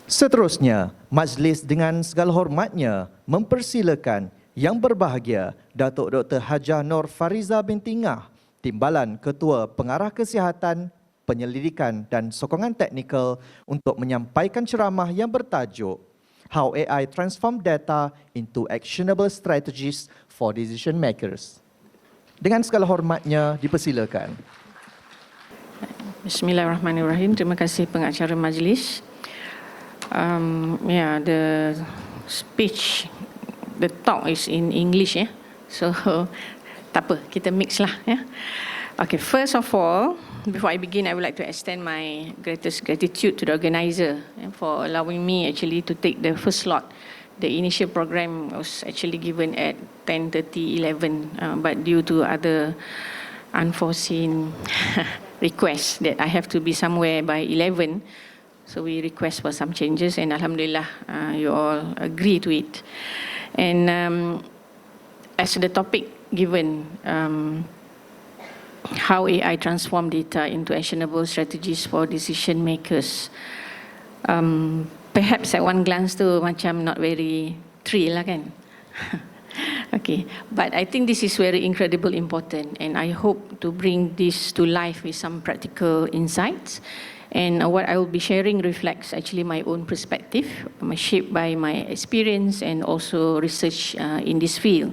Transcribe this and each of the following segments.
Seterusnya, majlis dengan segala hormatnya mempersilakan Yang Berbahagia Datuk Dr. Hajah Nur Fariza binti Ngah, Timbalan Ketua Pengarah Kesihatan, Penyelidikan dan Sokongan Teknikal untuk menyampaikan ceramah yang bertajuk How AI Transform Data into Actionable Strategies for Decision Makers. Dengan segala hormatnya dipersilakan. Bismillahirrahmanirrahim. Terima kasih pengacara majlis. The speech, the talk is in English, yeah. So tak apa, kita mix lah, yeah. Okay, first of all, before I begin, I would like to extend my greatest gratitude to the organizer for allowing me actually to take the first slot. The initial program was actually given at 10:30, 11, but due to other unforeseen requests that I have to be somewhere by 11, so we request for some changes, and Alhamdulillah, you all agree to it. And as the topic given, how AI transform data into actionable strategies for decision makers. Perhaps at one glance tu macam not very thrill lah kan. Okay, but I think this is very incredible important, and I hope to bring this to life with some practical insights. And what I will be sharing reflects actually my own perspective, shaped by my experience and also research in this field.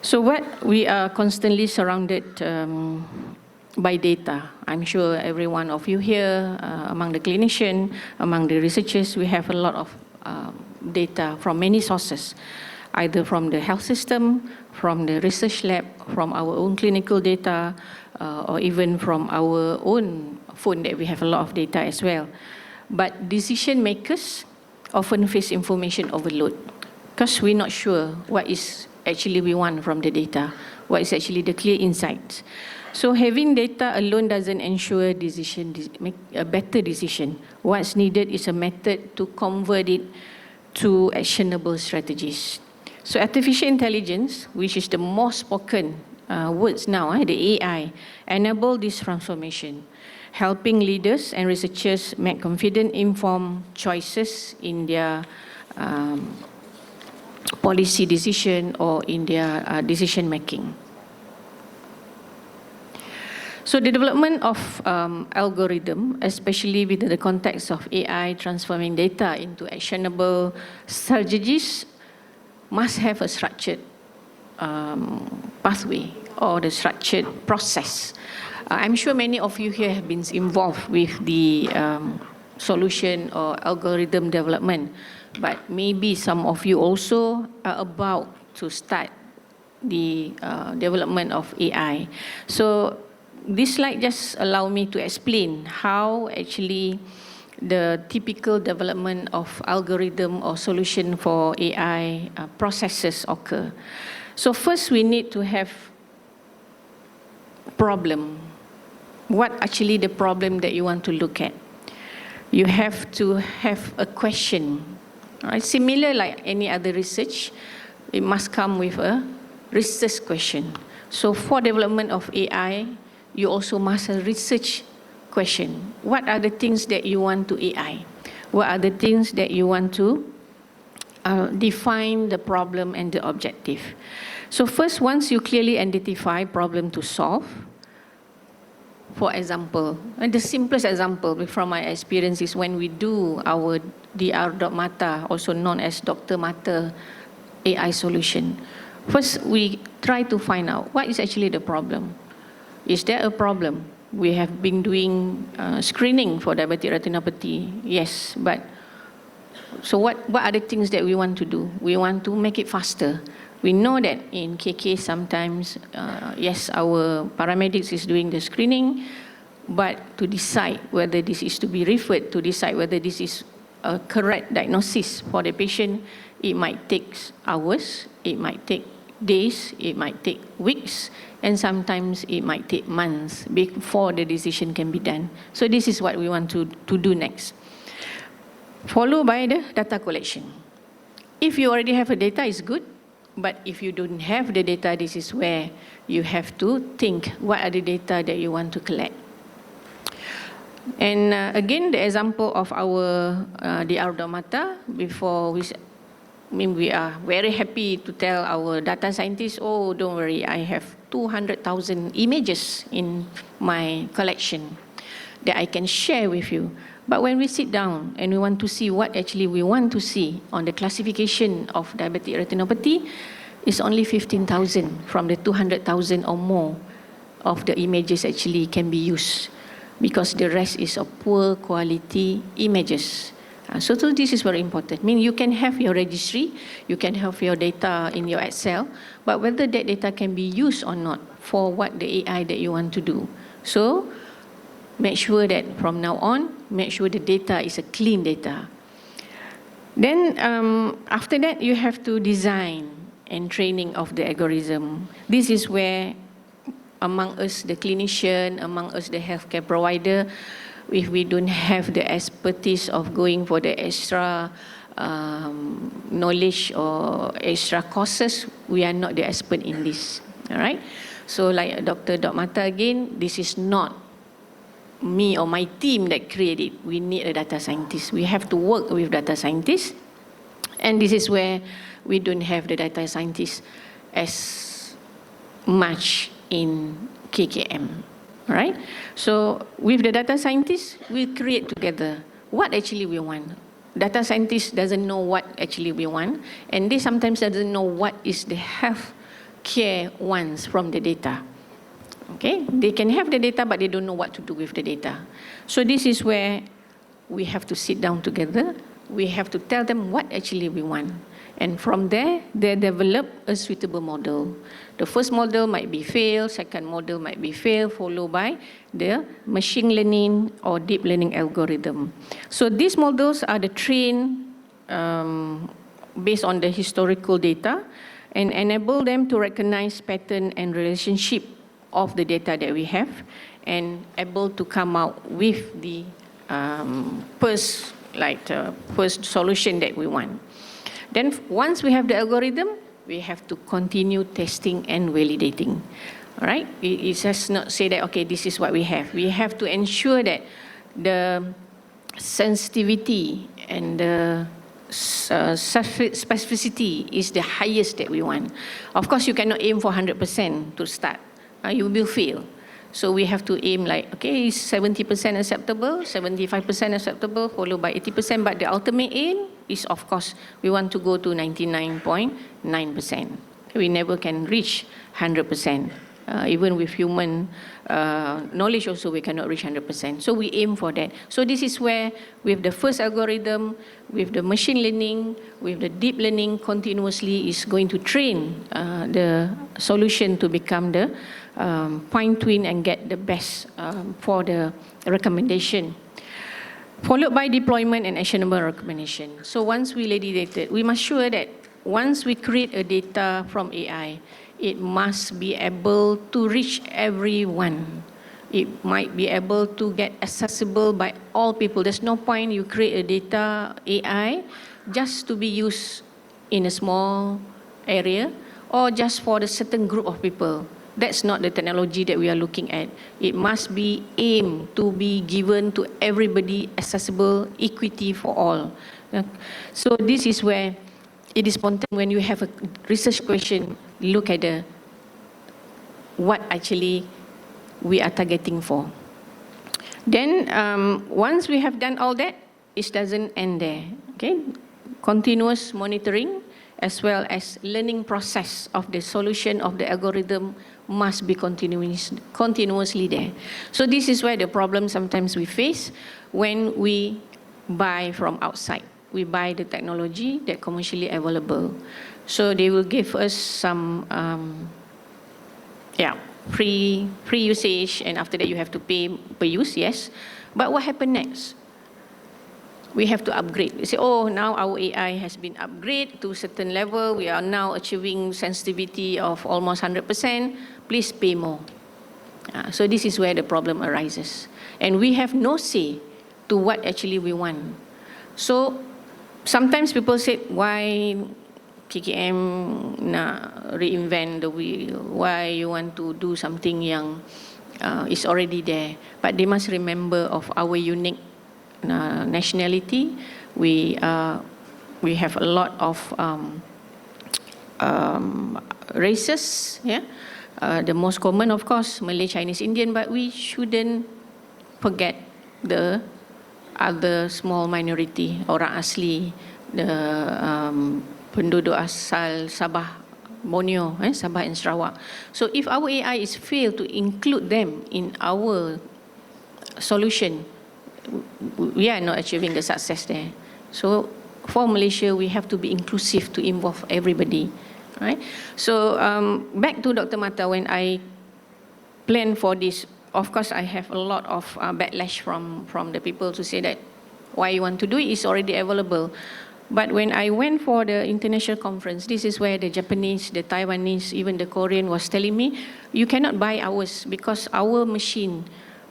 So what we are constantly surrounded by data. I'm sure every one of you here, among the clinicians, among the researchers, we have a lot of data from many sources, either from the health system, from the research lab, from our own clinical data, or even from our own phone that we have a lot of data as well. But decision makers often face information overload because we're not sure what is actually we want from the data, what is actually the clear insights. So having data alone doesn't ensure make a better decision. What's needed is a method to convert it to actionable strategies. So artificial intelligence, which is the most spoken words now, the AI, enable this transformation, helping leaders and researchers make confident, informed choices in their policy decision or in their decision making. So the development of algorithm, especially within the context of AI transforming data into actionable strategies, must have a structured pathway or the structured process. I'm sure many of you here have been involved with the solution or algorithm development, but maybe some of you also are about to start the development of AI. So this slide just allow me to explain how actually the typical development of algorithm or solution for AI processes occur. So first we need to have problem. What actually the problem that you want to look at? You have to have a question. Right? Similar like any other research, it must come with a research question. So for development of AI, you also must have research question. What are the things that you want to AI? What are the things that you want to define the problem and the objective? So first, once you clearly identify problem to solve, for example, and the simplest example from my experience is when we do our Dr. also known as Dr. Mata AI solution. First, we try to find out what is actually the problem. Is there a problem? We have been doing screening for diabetic retinopathy, yes, but so what are the things that we want to do? We want to make it faster. We know that in KK sometimes, yes, our paramedics is doing the screening, but to decide whether this is to be referred, to decide whether this is a correct diagnosis for the patient, it might take hours, it might take days, it might take weeks, and sometimes it might take months before the decision can be done. So this is what we want to do next. Followed by the data collection. If you already have a data, it's good. But if you don't have the data, this is where you have to think what are the data that you want to collect. And again, the example of our the automata, before we are very happy to tell our data scientists, oh, don't worry, I have 200,000 images in my collection that I can share with you. But when we sit down and we want to see what actually we want to see on the classification of diabetic retinopathy, it's only 15,000 from the 200,000 or more of the images actually can be used, because the rest is of poor quality images. So this is very important. I mean, you can have your registry, you can have your data in your Excel, but whether that data can be used or not for what the AI that you want to do. So make sure that from now on, make sure the data is a clean data. Then after that, you have to design and training of the algorithm. This is where among us, the clinician, among us, the healthcare provider, if we don't have the expertise of going for the extra knowledge or extra courses, we are not the expert in this. All right. So like Dr. Mata again, this is not me or my team that created it. We need a data scientist. We have to work with data scientists. And this is where we don't have the data scientists as much in KKM, right? So with the data scientists, we create together what actually we want. Data scientist doesn't know what actually we want, and they sometimes doesn't know what is the health care wants from the data. Okay, they can have the data, but they don't know what to do with the data. So this is where we have to sit down together. We have to tell them what actually we want. And from there, they develop a suitable model. The first model might be fail, second model might be fail, followed by the machine learning or deep learning algorithm. So these models are the trained based on the historical data and enable them to recognize pattern and relationship of the data that we have and able to come out with the first solution that we want. Then once we have the algorithm, we have to continue testing and validating. All right? It just not say that, okay, this is what we have. We have to ensure that the sensitivity and the specificity is the highest that we want. Of course, you cannot aim for 100% to start. You will fail. So we have to aim like, okay, is 70% acceptable, 75% acceptable, followed by 80%. But the ultimate aim is, of course, we want to go to 99.9%. We never can reach 100%. Even with human knowledge also, we cannot reach 100%. So we aim for that. So this is where, with the first algorithm, with the machine learning, with the deep learning, continuously is going to train the solution to become the fine-tune and get the best for the recommendation. Followed by deployment and actionable recommendation. So once we validated, we must sure that once we create a data from AI, it must be able to reach everyone. It might be able to get accessible by all people. There's no point you create a data AI just to be used in a small area or just for a certain group of people. That's not the technology that we are looking at. It must be aimed to be given to everybody, accessible, equity for all. So this is where it is important when you have a research question, look at what actually we are targeting for. Then once we have done all that, it doesn't end there. Okay, continuous monitoring as well as learning process of the solution of the algorithm must be continuously there. So this is where the problem sometimes we face when we buy from outside. We buy the technology that commercially available. So they will give us some free usage, and after that you have to pay per use, yes. But what happened next? We have to upgrade. We say, oh, now our AI has been upgraded to a certain level. We are now achieving sensitivity of almost 100%. Please pay more. So this is where the problem arises. And we have no say to what actually we want. So sometimes people say, why KKM nak reinvent the wheel? Why you want to do something yang is already there. But they must remember of our unique nationality. We have a lot of races, yeah. The most common, of course, Malay, Chinese, Indian, but we shouldn't forget the other small minority, orang asli, the penduduk asal Sabah, Borneo, Sabah and Sarawak. So if our AI is failed to include them in our solution, we are not achieving the success there. So for Malaysia, we have to be inclusive to involve everybody. Right? So back to Dr. Mata, when I planned for this, of course I have a lot of backlash from the people to say that why you want to do it is already available. But when I went for the international conference, this is where the Japanese, the Taiwanese, even the Korean was telling me, you cannot buy ours because our machine,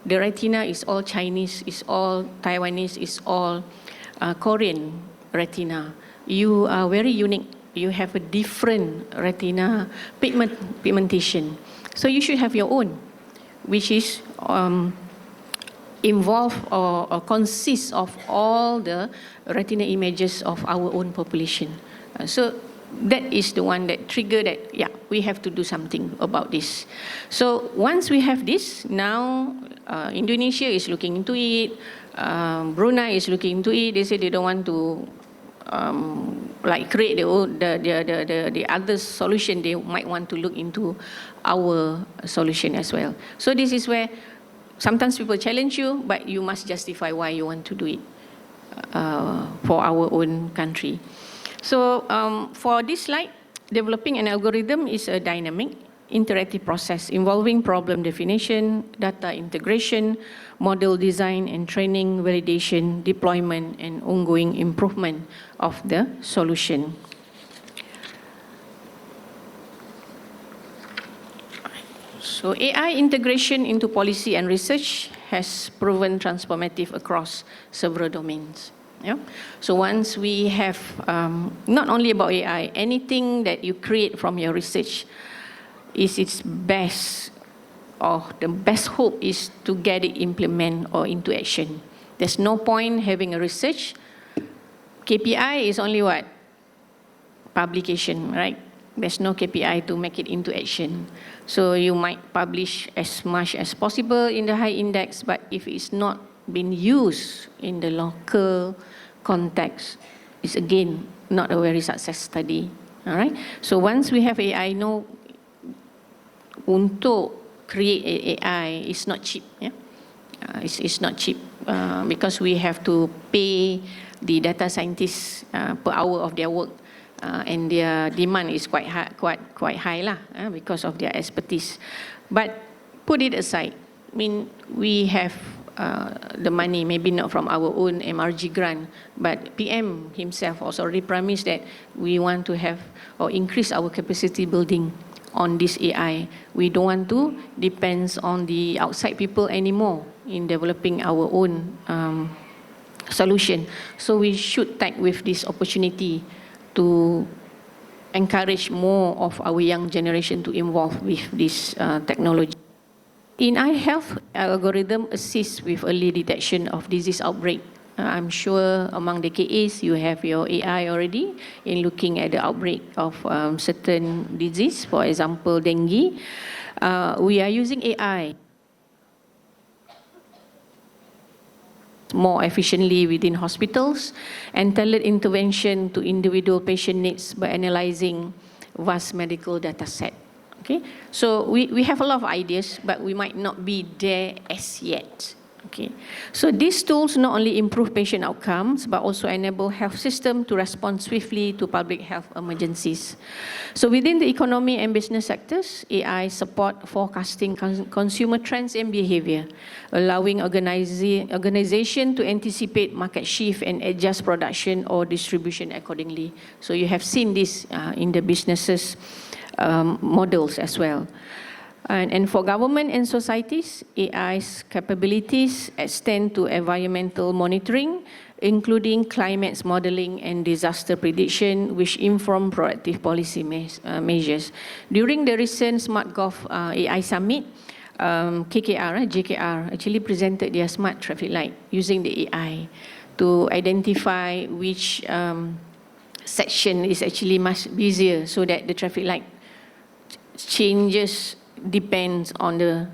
the retina is all Chinese, is all Taiwanese, is all Korean retina. You are very unique. You have a different retina pigmentation. So you should have your own, which is involved or consists of all the retina images of our own population. So that is the one that triggered that, yeah, we have to do something about this. So once we have this, now Indonesia is looking into it, Brunei is looking into it. They say they don't want to like create the other solution. They might want to look into our solution as well. So this is where sometimes people challenge you, but you must justify why you want to do it for our own country. So for this slide, developing an algorithm is a dynamic, interactive process involving problem definition, data integration, model design and training, validation, deployment, and ongoing improvement of the solution. So AI integration into policy and research has proven transformative across several domains. Yeah? So once we have, not only about AI, anything that you create from your research is its best, or the best hope is to get it implemented or into action. There's no point having a research. KPI is only what? Publication, right? There's no KPI to make it into action. So you might publish as much as possible in the high index, but if it's not been used in the local context, it's again not a very success study. All right. So once we have AI, no, untuk create AI is not cheap. Yeah, it's not cheap because we have to pay the data scientists per hour of their work, and their demand is quite high lah, because of their expertise. But put it aside. I mean, we have the money, maybe not from our own MRG grant, but PM himself also already promised that we want to have or increase our capacity building on this AI. We don't want to depend on the outside people anymore in developing our own solution. So we should take with this opportunity to encourage more of our young generation to involve with this technology. In iHealth, algorithm assists with early detection of disease outbreak. I'm sure among the KAs, you have your AI already in looking at the outbreak of certain disease, for example, dengue. We are using AI more efficiently within hospitals and tailored intervention to individual patient needs by analyzing vast medical data set. Okay, so we have a lot of ideas, but we might not be there as yet. Okay, so these tools not only improve patient outcomes, but also enable health system to respond swiftly to public health emergencies. So within the economy and business sectors, AI support forecasting consumer trends and behavior, allowing organization to anticipate market shift and adjust production or distribution accordingly. So you have seen this in the businesses models as well. And for government and societies, AI's capabilities extend to environmental monitoring, including climate modeling and disaster prediction, which inform proactive policy measures. During the recent SmartGov AI Summit, JKR actually presented their smart traffic light using the AI to identify which section is actually much busier, so that the traffic light changes depends on the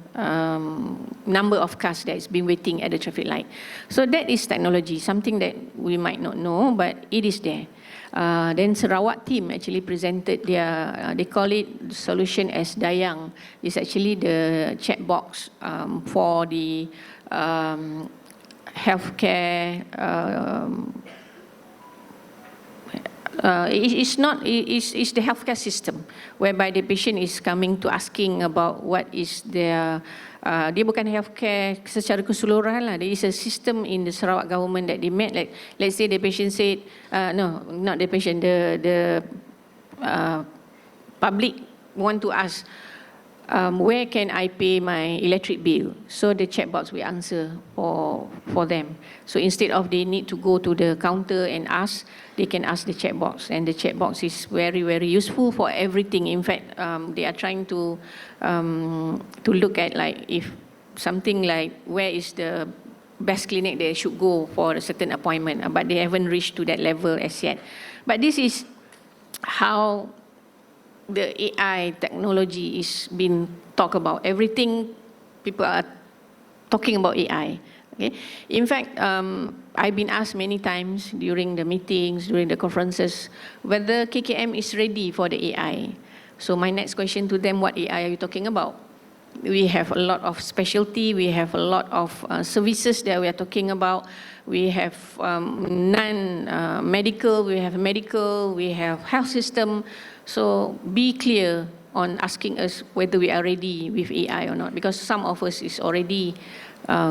number of cars that has been waiting at the traffic light. So that is technology, something that we might not know, but it is there. Then Sarawak team actually presented their, they call it solution as Dayang. It's actually the chat box for the healthcare. It's the healthcare system whereby the patient is coming to asking about what is their, dia bukan healthcare secara keseluruhan lah. There is a system in the Sarawak government that they made. Like, let's say the patient said, no, not the patient, the public want to ask, where can I pay my electric bill? So the chat box will answer for them. So instead of they need to go to the counter and ask, they can ask the chat box. And the chat box is very, very useful for everything. In fact, they are trying to look at, like, if something like where is the best clinic they should go for a certain appointment, but they haven't reached to that level as yet. But this is how the AI technology is being talked about. Everything, people are talking about AI. Okay? In fact, I've been asked many times during the meetings, during the conferences, whether KKM is ready for the AI. So my next question to them, what AI are you talking about? We have a lot of specialty, we have a lot of services that we are talking about. We have non-medical, we have medical, we have health system. So be clear on asking us whether we are ready with AI or not, because some of us is already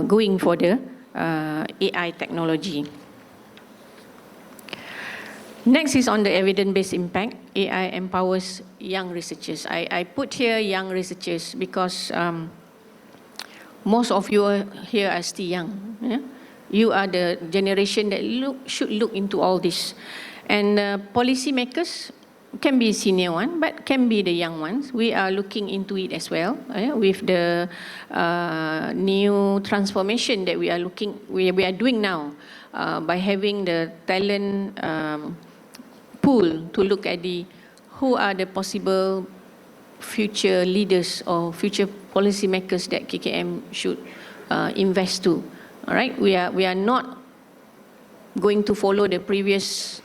going for the AI technology. Next is on the evidence-based impact. AI empowers young researchers. I put here young researchers because most of you here are still young. Yeah? You are the generation that should look into all this. And policymakers can be senior one, but can be the young ones. We are looking into it as well, with the new transformation that we are doing now by having the talent pool to look at who are the possible future leaders or future policymakers that KKM should invest to. All right, we are not going to follow the previous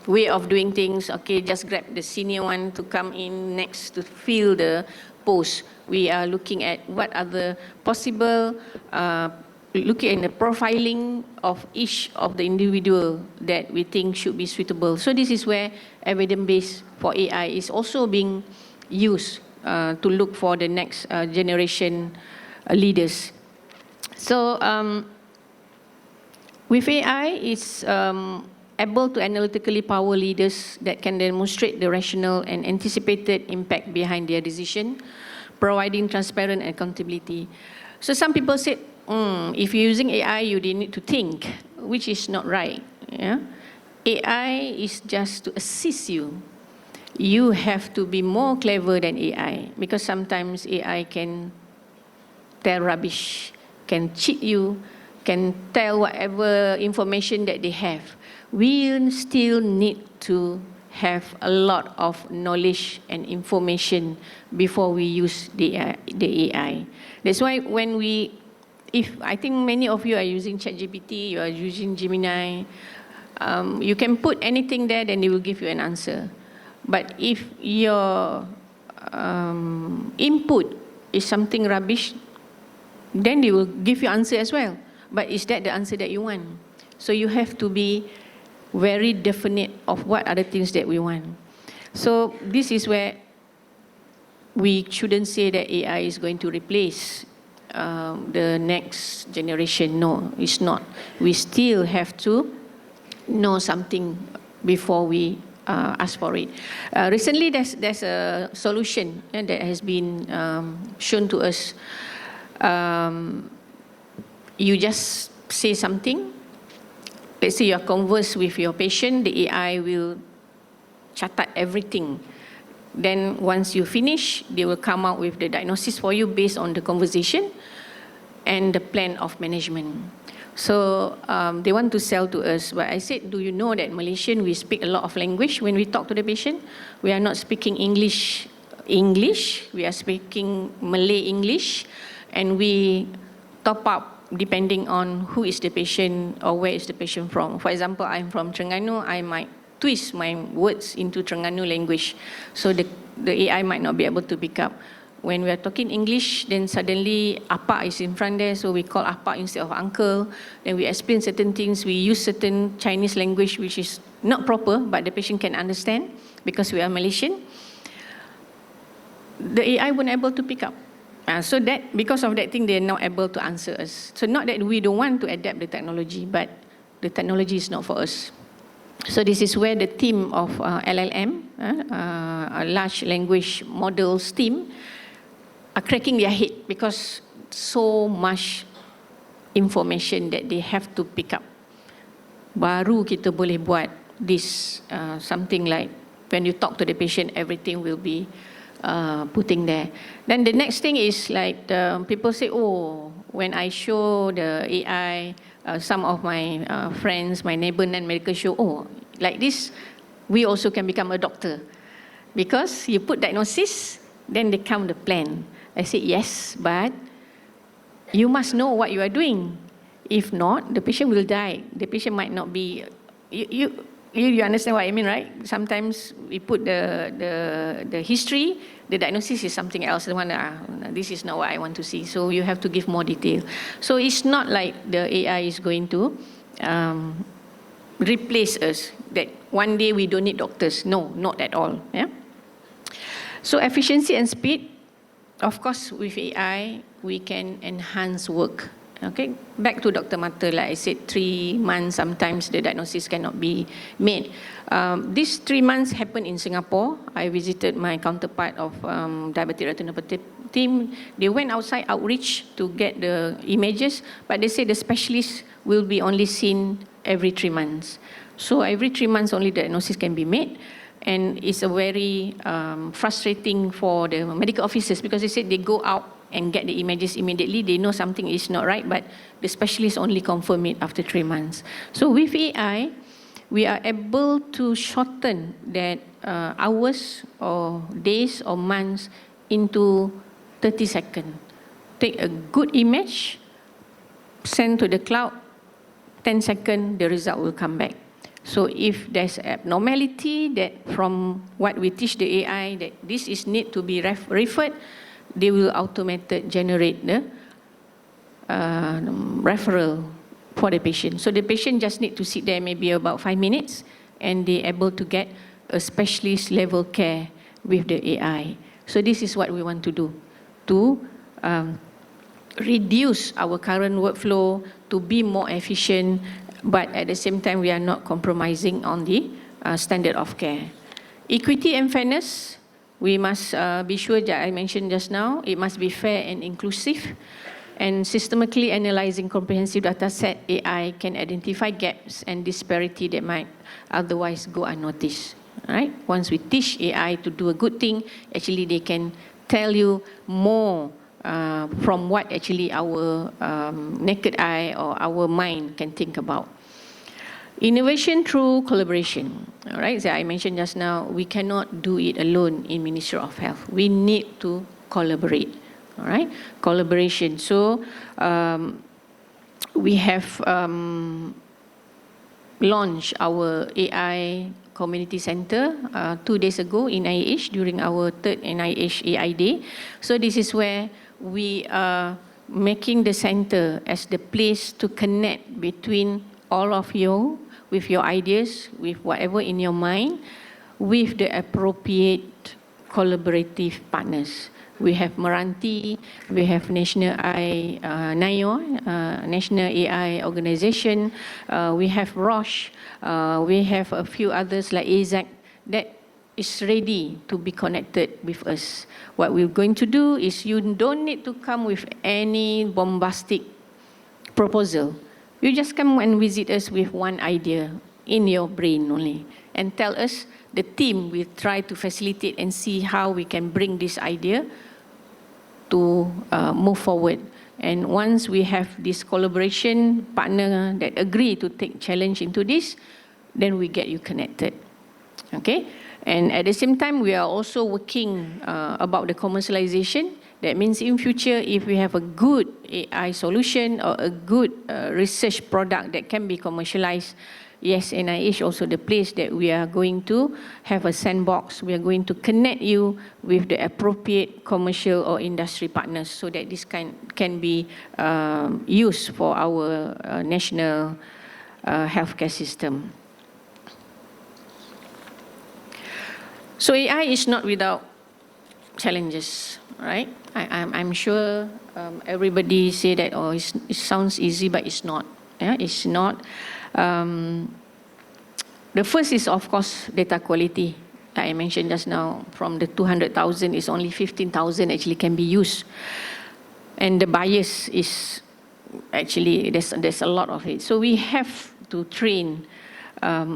way of doing things. Okay, just grab the senior one to come in next to fill the post. We are looking at what are the possible, looking at the profiling of each of the individual that we think should be suitable. So this is where evidence-based for AI is also being used to look for the next generation leaders. So with AI, it's able to analytically power leaders that can demonstrate the rational and anticipated impact behind their decision, providing transparent accountability. So some people said, if you're using AI, you didn't need to think, which is not right. Yeah? AI is just to assist you. You have to be more clever than AI, because sometimes AI can tell rubbish, can cheat you, can tell whatever information that they have. We still need to have a lot of knowledge and information before we use the AI. That's why when I think many of you are using ChatGPT, you are using Gemini, you can put anything there, then it will give you an answer. But if your input is something rubbish, then they will give you answer as well. But is that the answer that you want? So you have to be very definite of what are the things that we want. So this is where we shouldn't say that AI is going to replace the next generation. No, it's not. We still have to know something before we ask for it. Recently, there's a solution that has been shown to us. You just say something. Let's say you are converse with your patient, the AI will catat everything Then once you finish, they will come out with the diagnosis for you based on the conversation and the plan of management. So they want to sell to us. But I said, do you know that Malaysian, we speak a lot of language when we talk to the patient? We are not speaking English, we are speaking Malay English, and we top up depending on who is the patient or where is the patient from. For example, I'm from Terengganu, I might twist my words into Terengganu language, so the AI might not be able to pick up. When we are talking English, then suddenly Apa is in front there, so we call Apa instead of uncle. Then we explain certain things, we use certain Chinese language which is not proper, but the patient can understand because we are Malaysian. The AI weren't able to pick up. So that, because of that thing, they are not able to answer us. So not that we don't want to adapt the technology, but the technology is not for us. So this is where the team of LLM, a large language models team, are cracking their head because so much information that they have to pick up. Baru kita boleh buat this, something like when you talk to the patient, everything will be putting there. Then the next thing is like people say, oh, when I show the AI, some of my friends, my neighbor and medical show, oh, like this, we also can become a doctor. Because you put diagnosis, then they come the plan. I said, yes, but you must know what you are doing. If not, the patient will die. The patient might not be, you understand what I mean, right? Sometimes we put the history, the diagnosis is something else. The one, this is not what I want to see. So you have to give more detail. So it's not like the AI is going to replace us, that one day we don't need doctors. No, not at all. Yeah. So efficiency and speed, of course, with AI, we can enhance work. Okay, back to Dr. Mata, like I said, 3 months, sometimes the diagnosis cannot be made. These 3 months happened in Singapore. I visited my counterpart of diabetic retinopathy team. They went outside outreach to get the images, but they say the specialist will be only seen every 3 months. So every 3 months only the diagnosis can be made. And it's a very frustrating for the medical officers because they said they go out and get the images immediately. They know something is not right, but the specialist only confirm it after 3 months. So with AI, we are able to shorten that hours or days or months into 30 seconds. Take a good image, send to the cloud, 10 seconds, the result will come back. So if there's abnormality that from what we teach the AI that this is need to be referred, they will automatically generate the referral for the patient. So the patient just need to sit there maybe about 5 minutes and they're able to get a specialist level care with the AI. So this is what we want to do, to reduce our current workflow, to be more efficient, but at the same time we are not compromising on the standard of care. Equity and fairness, we must be sure that I mentioned just now, it must be fair and inclusive. And systematically analyzing comprehensive data set, AI can identify gaps and disparity that might otherwise go unnoticed. Right? Once we teach AI to do a good thing, actually they can tell you more from what actually our naked eye or our mind can think about. Innovation through collaboration. All right, so I mentioned just now, we cannot do it alone in Ministry of Health. We need to collaborate. All right, collaboration. So we have launched our AI Community Center 2 days ago in IH during our 3rd NIH AI Day. So this is where we are making the center as the place to connect between all of you with your ideas, with whatever in your mind, with the appropriate collaborative partners. We have Meranti, we have National AI, NIO, National AI Organization, we have Roche, we have a few others like AZAC that is ready to be connected with us. What we're going to do is you don't need to come with any bombastic proposal. You just come and visit us with one idea in your brain only. and tell us. The team will try to facilitate and see how we can bring this idea to move forward. And once we have this collaboration partner that agree to take challenge into this, then we get you connected. Okay? And at the same time, we are also working about the commercialization. That means in future, if we have a good AI solution or a good research product that can be commercialized, yes, NIH also the place that we are going to have a sandbox. We are going to connect you with the appropriate commercial or industry partners so that this can be used for our national healthcare system. So AI is not without challenges, right? I'm sure everybody say that, oh, it sounds easy, but it's not. Yeah, it's not. The first is, of course, data quality. Like I mentioned just now, from the 200,000, is only 15,000 actually can be used. And the bias is actually, there's a lot of it. So we have to train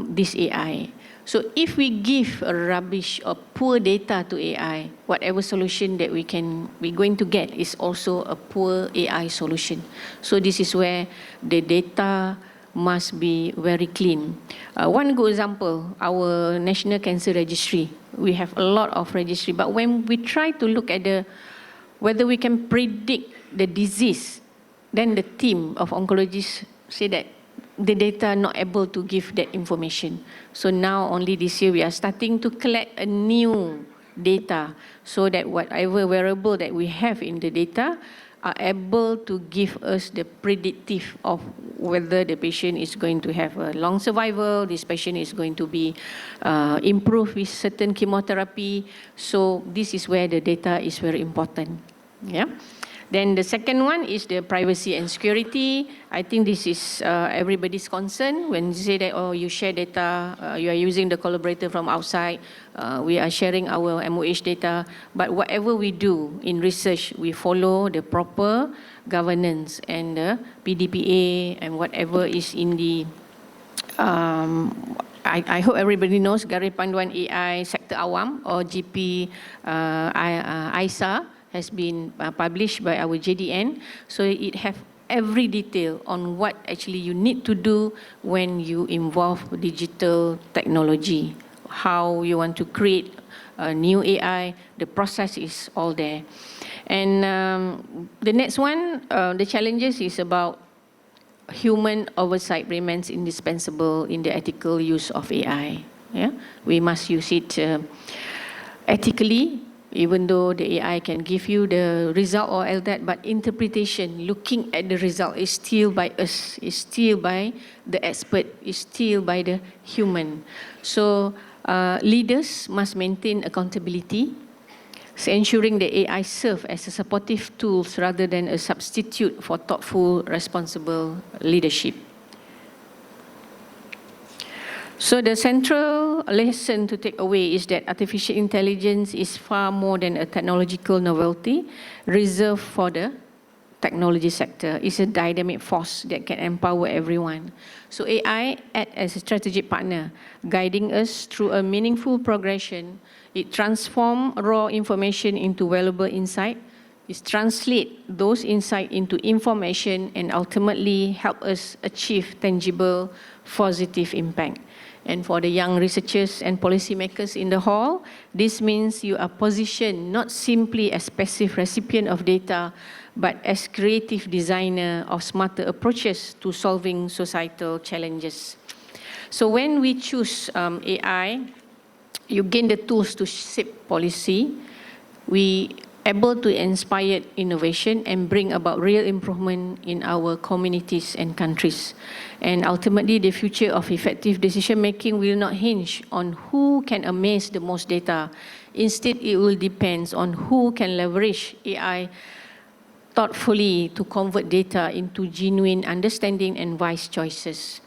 this AI. So if we give a rubbish or poor data to AI, whatever solution that we're going to get is also a poor AI solution. So this is where the data must be very clean. One good example, our National Cancer Registry. We have a lot of registry, but when we try to look at whether we can predict the disease, then the team of oncologists say that the data are not able to give that information. So now only this year we are starting to collect a new data so that whatever variable that we have in the data are able to give us the predictive of whether the patient is going to have a long survival, this patient is going to be improved with certain chemotherapy. So this is where the data is very important. Yeah. Then the second one is the privacy and security. I think this is everybody's concern when you say that, oh, you share data, you are using the collaborator from outside, we are sharing our MOH data, but whatever we do in research, we follow the proper governance and the PDPA and whatever is in the, I hope everybody knows Garis Panduan AI Sektor Awam or GP ISA, has been published by our JDN. So it have every detail on what actually you need to do when you involve digital technology, how you want to create a new AI, the process is all there. And the next one, the challenges is about human oversight remains indispensable in the ethical use of AI. Yeah? We must use it ethically, even though the AI can give you the result or all that, but interpretation, looking at the result is still by us, is still by the expert, is still by the human. So leaders must maintain accountability, so ensuring the AI serve as a supportive tools rather than a substitute for thoughtful, responsible leadership. So the central lesson to take away is that artificial intelligence is far more than a technological novelty reserved for the technology sector. It's a dynamic force that can empower everyone. So AI acts as a strategic partner, guiding us through a meaningful progression. It transforms raw information into valuable insight. It translates those insights into information and ultimately help us achieve tangible, positive impact. And for the young researchers and policymakers in the hall, this means you are positioned not simply as passive recipient of data, but as creative designer of smarter approaches to solving societal challenges. So when we choose AI, you gain the tools to shape policy. We able to inspire innovation and bring about real improvement in our communities and countries. And ultimately, the future of effective decision-making will not hinge on who can amass the most data. Instead, it will depend on who can leverage AI thoughtfully to convert data into genuine understanding and wise choices.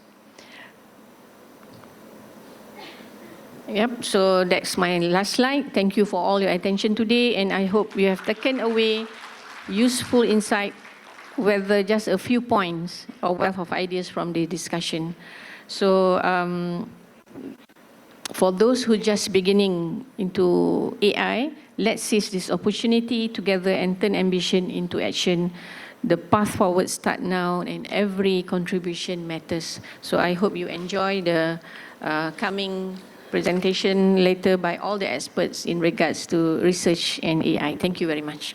Yep, so that's my last slide. Thank you for all your attention today, and I hope you have taken away useful insight, whether just a few points or wealth of ideas from the discussion. So for those who just beginning into AI, let's seize this opportunity together and turn ambition into action. The path forward start now, and every contribution matters. So I hope you enjoy the coming presentation later by all the experts in regards to research and AI. Thank you very much.